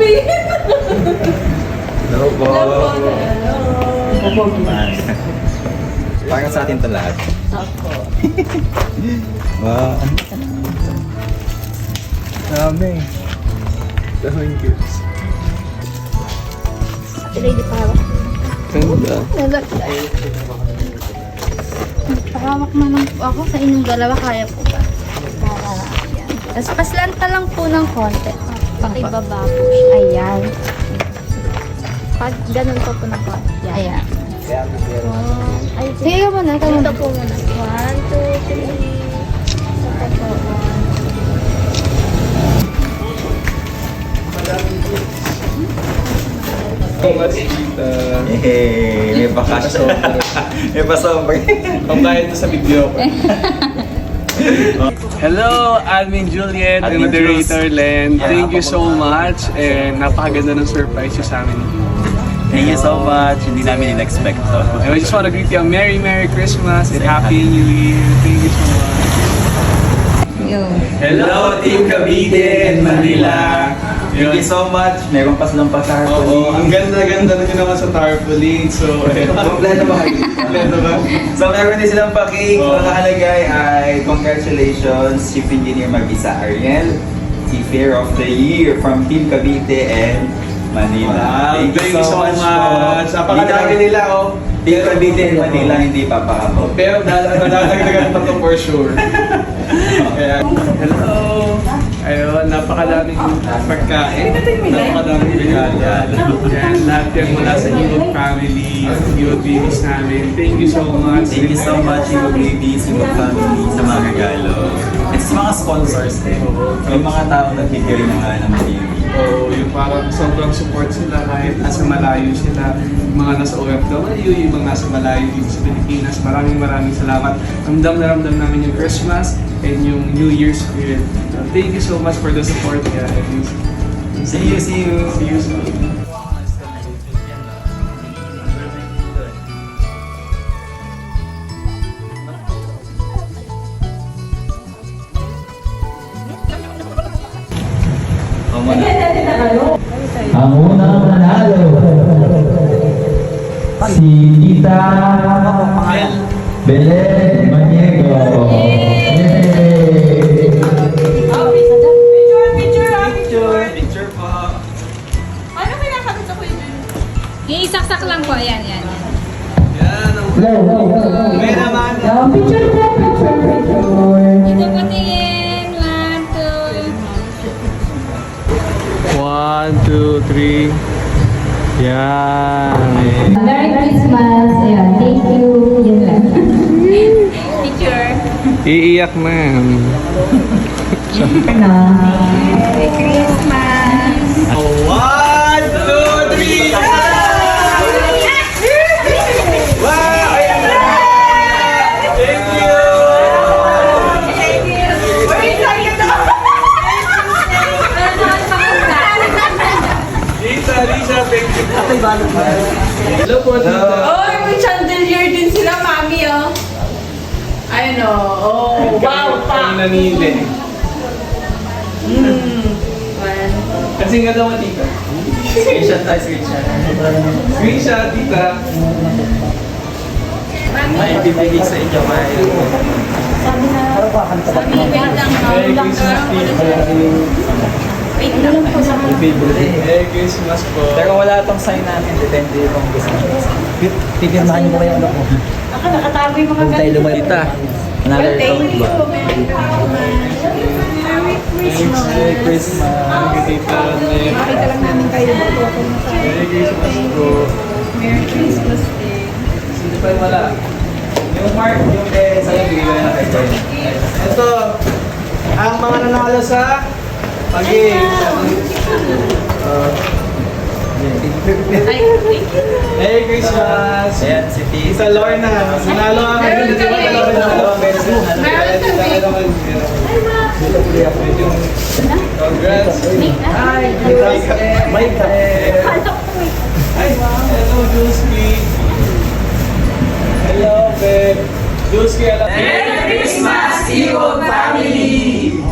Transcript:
Queen! Hello po. Hello po. Parang sa atin ito lahat. Ako. Wow. Dami. Daming gifts. Ate Lady Pawak. Ganda. Pahawak na lang po ako sa inyong dalawa. Kaya po ba? Yan. Tapos paslanta lang po ng konti. Pakibaba po siya. Ayan. Pag ganun po ng konti. Ayan. Ay, sige ka muna. Ito po muna. 1, 2, 3. Ito po. Hey, may bakasyon. May pasombre. Pambayad to sa video ko. Hello, Admin Juliet and Admin Moderator Jules. Len. Yeah, Thank you so much and napakaganda ng surprise nyo sa amin. Thank you so much. Hindi namin in-expect to. And I just want to greet you a Merry Christmas and Happy New Year. Thank you so much. Hello, Team Cavite and Manila. Thank you so much. Meron pa silang pa-tarpaulin. Oo, ang ganda-ganda na nyo naman sa tarpaulin. So, Kompleto ba kayo? kompleto ba? So meron din silang pa-cake. Ang nakalagay ay congratulations, Chief Engineer Mabisa Ariel, Seafair of the Year from Team Cavite and Manila. Wow, thank you so much. po. Napakadami nila, oh. Team Cavite and Manila hindi papahabol. Pero dadagdagan pa to for sure. Kaya, hello! Ayun, napakadaming pagkain. Napakadaming regalo. Yan, lahat yan mula sa Eagle family, Eagle babies namin. Thank you so much. Thank you so much, Eagle Babies, Eagle Family, sa mga regalo. At sa mga sponsors din. Yung mga tao nagbigay rin ng TV. Oo, yung parang sobrang support sila kahit nasa malayo sila. Yung mga nasa OFW, yung mga nasa malayo dito sa Pilipinas. Maraming salamat. Ramdam na ramdam namin yung Christmas and yung New Year's spirit. So, thank you so much for the support, guys. See you, see you. See you soon. Ang unang manalo, si Tita Belen Maniego. Picture po. Ano kinakabit ako yun? Iisaksak lang po. Ayan. Yan, May naman. Picture. Ito po tingin. 1, 2. 1, 2, 3. Yan. Merry Christmas! Ayan, thank you. Yun lang. Picture. Iiyak na. Merry Christmas! 1, 2, 3. Wow! Ayan na! Thank you! Lisa, thank you. Hello po, Tita. Oh, may chandelier din sila, mami, oh. Ayun, oh. Wow, pa. Ang nanili. Kasi nga daw, Tita. Screenshot tayo, screenshot. Screenshot, Tita. May bibigay sa inyo, may... Wait lang. Merry Christmas, Tita. Wait lang po sa Merry Christmas po. Pero wala itong sign natin, depende kung gusto nyo. Pipirmahan niyo ba yung ano ko? Ako nakatago yung mga Tayo lumayo. Tita, another Thank talk you. ba? Merry Christmas. Thank you, Tita. Makita lang namin kayo. Merry Christmas po. Merry Christmas Day. Hindi pa yung wala. Yung mark, yung sa'yo, bigyan na kayo. Ito, ang mga nanalo sa pag-game. Merry Christmas! Ayan, si Tita. Isa Lorna, nanalo ang Meron kami. Congrats! Hi, Ay, hello, Dulski! Hello, babe! Dulski, hello! Merry Christmas, Eagle family!